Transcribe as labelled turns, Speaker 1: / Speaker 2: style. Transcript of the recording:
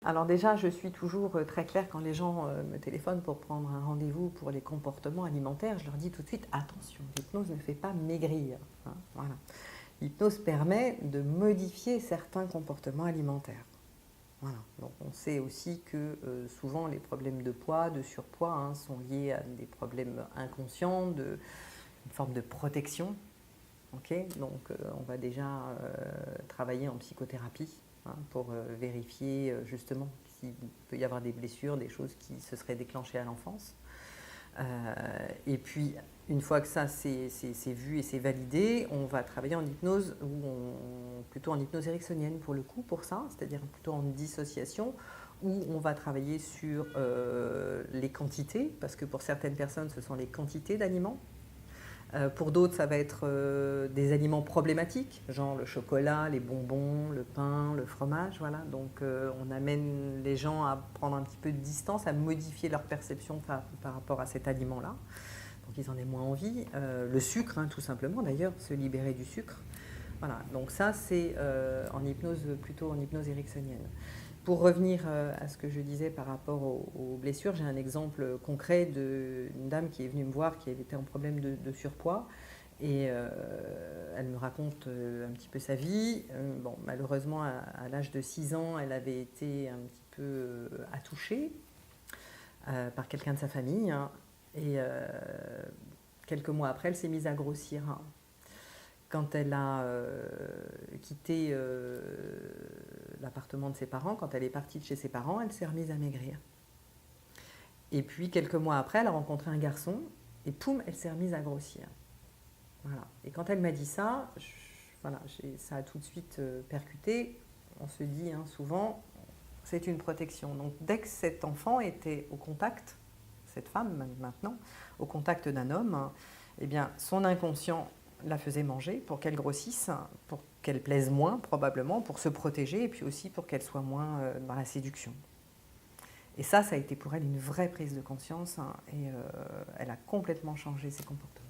Speaker 1: Alors déjà, je suis toujours très claire quand les gens me téléphonent pour prendre un rendez-vous pour les comportements alimentaires. Je leur dis tout de suite, attention, l'hypnose ne fait pas maigrir. Hein, voilà. L'hypnose permet de modifier certains comportements alimentaires. Voilà. Donc on sait aussi que souvent les problèmes de poids, de surpoids, hein, sont liés à des problèmes inconscients, une forme de protection. Okay, donc on va déjà travailler en psychothérapie, hein, pour vérifier justement s'il peut y avoir des blessures, des choses qui se seraient déclenchées à l'enfance. Et puis une fois que ça c'est vu et c'est validé, on va travailler en hypnose, plutôt en hypnose ericksonienne pour le coup, pour ça, c'est-à-dire plutôt en dissociation, où on va travailler sur les quantités, parce que pour certaines personnes ce sont les quantités d'aliments. Pour d'autres, ça va être des aliments problématiques, genre le chocolat, les bonbons, le pain, le fromage. Voilà. Donc on amène les gens à prendre un petit peu de distance, à modifier leur perception par rapport à cet aliment-là. Donc ils en aient moins envie. Le sucre, hein, tout simplement d'ailleurs, se libérer du sucre. Voilà. Donc ça, c'est en hypnose, plutôt en hypnose ericksonienne. Pour revenir à ce que je disais par rapport aux blessures, j'ai un exemple concret d'une dame qui est venue me voir qui avait été en problème de surpoids et elle me raconte un petit peu sa vie. Bon, malheureusement, à l'âge de 6 ans, elle avait été un petit peu attouchée par quelqu'un de sa famille, hein, et quelques mois après, elle s'est mise à grossir. Quand elle a quitté l'appartement de ses parents, quand elle est partie de chez ses parents, elle s'est remise à maigrir. Et puis, quelques mois après, elle a rencontré un garçon et poum, elle s'est remise à grossir. Voilà. Et quand elle m'a dit ça, voilà, ça a tout de suite percuté. On se dit, hein, souvent, c'est une protection. Donc, dès que cet enfant était au contact, cette femme maintenant, au contact d'un homme, hein, eh bien, son inconscient la faisait manger pour qu'elle grossisse, pour qu'elle plaise moins probablement, pour se protéger et puis aussi pour qu'elle soit moins dans la séduction. Et ça a été pour elle une vraie prise de conscience, hein, et elle a complètement changé ses comportements.